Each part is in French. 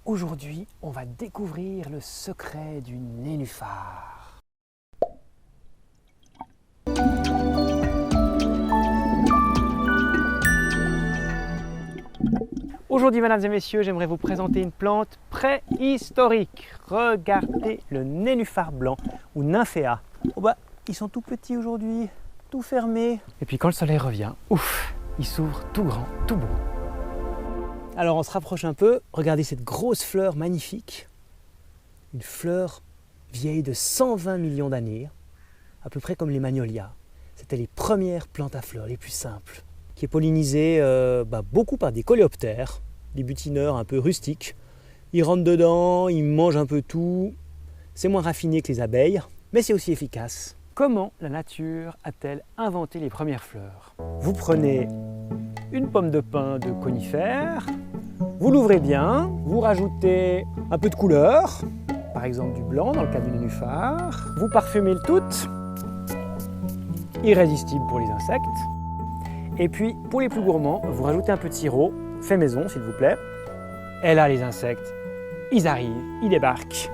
Aujourd'hui, on va découvrir le secret du nénuphar. Aujourd'hui, mesdames et messieurs, j'aimerais vous présenter une plante préhistorique. Regardez le nénuphar blanc ou nymphéa. Oh bah, ils sont tout petits aujourd'hui, tout fermés. Et puis quand le soleil revient, ouf, ils s'ouvrent tout grand, tout beau. Alors on se rapproche un peu, regardez cette grosse fleur magnifique. Une fleur vieille de 120 millions d'années, à peu près comme les magnolias. C'était les premières plantes à fleurs, les plus simples, qui est pollinisée beaucoup par des coléoptères, des butineurs un peu rustiques. Ils rentrent dedans, ils mangent un peu tout. C'est moins raffiné que les abeilles, mais c'est aussi efficace. Comment la nature a-t-elle inventé les premières fleurs? Vous prenez une pomme de pin de conifère, vous l'ouvrez bien, vous rajoutez un peu de couleur, par exemple du blanc dans le cas du nénuphar, vous parfumez le tout, irrésistible pour les insectes. Et puis pour les plus gourmands, vous rajoutez un peu de sirop, fait maison s'il vous plaît. Et là les insectes, ils arrivent, ils débarquent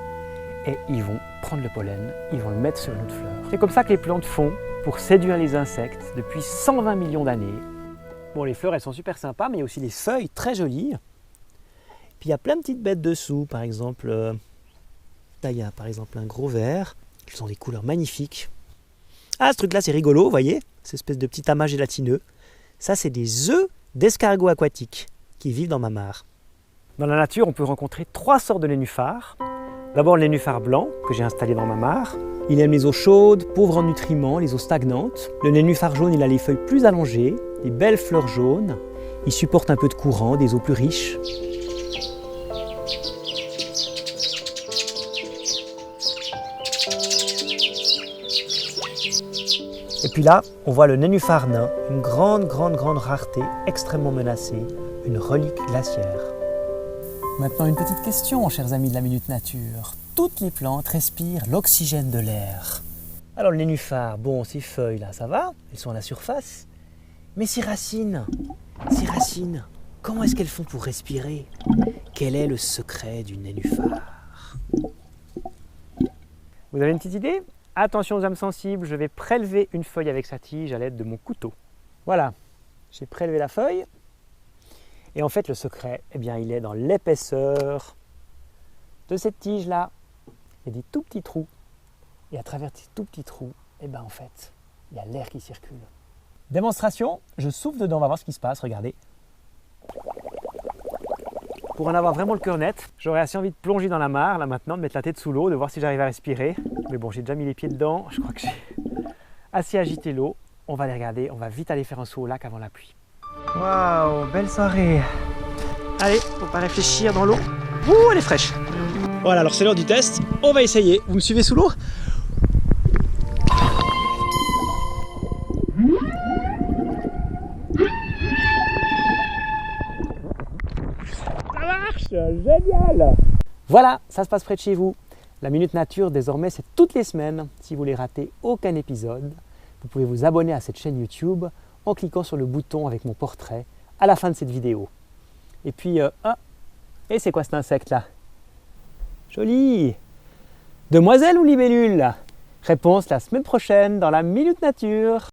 et ils vont prendre le pollen, ils vont le mettre sur une autre fleur. C'est comme ça que les plantes font pour séduire les insectes depuis 120 millions d'années. Bon, les fleurs elles sont super sympas, mais il y a aussi les feuilles très jolies. Puis il y a plein de petites bêtes dessous, par exemple, là il y a par exemple un gros ver, ils ont des couleurs magnifiques. Ah, ce truc là c'est rigolo, vous voyez, cette espèce de petit amas gélatineux. Ça c'est des œufs d'escargots aquatiques qui vivent dans ma mare. Dans la nature, on peut rencontrer 3 sortes de nénuphars. D'abord le nénuphar blanc, que j'ai installé dans ma mare. Il aime les eaux chaudes, pauvres en nutriments, les eaux stagnantes. Le nénuphar jaune, il a les feuilles plus allongées, des belles fleurs jaunes. Il supporte un peu de courant, des eaux plus riches. Et puis là, on voit le nénuphar nain, une grande rareté, extrêmement menacée, une relique glaciaire. Maintenant, une petite question, chers amis de la Minute Nature. Toutes les plantes respirent l'oxygène de l'air. Alors le nénuphar, bon, ces feuilles là, ça va, elles sont à la surface. Mais ces racines, comment est-ce qu'elles font pour respirer? Quel est le secret du nénuphar? Vous avez une petite idée? Attention aux âmes sensibles, je vais prélever une feuille avec sa tige à l'aide de mon couteau. Voilà, j'ai prélevé la feuille. Et en fait, le secret, eh bien, il est dans l'épaisseur de cette tige-là. Il y a des tout petits trous. Et à travers ces tout petits trous, eh bien, en fait, il y a l'air qui circule. Démonstration, je souffle dedans, on va voir ce qui se passe, regardez. Pour en avoir vraiment le cœur net, j'aurais assez envie de plonger dans la mare, là maintenant, de mettre la tête sous l'eau, de voir si j'arrive à respirer. Mais bon, j'ai déjà mis les pieds dedans, je crois que j'ai assez agité l'eau. On va aller regarder, on va vite aller faire un saut au lac avant la pluie. Waouh, belle soirée. Allez, faut pas réfléchir dans l'eau. Ouh, elle est fraîche. Voilà, alors c'est l'heure du test. On va essayer. Vous me suivez sous l'eau? Ça marche, génial. Voilà, ça se passe près de chez vous. La Minute Nature, désormais, c'est toutes les semaines. Si vous voulez rater aucun épisode, vous pouvez vous abonner à cette chaîne YouTube en cliquant sur le bouton avec mon portrait à la fin de cette vidéo. Et puis, et c'est quoi cet insecte-là? Joli! Demoiselle ou libellule? Réponse la semaine prochaine dans la Minute Nature.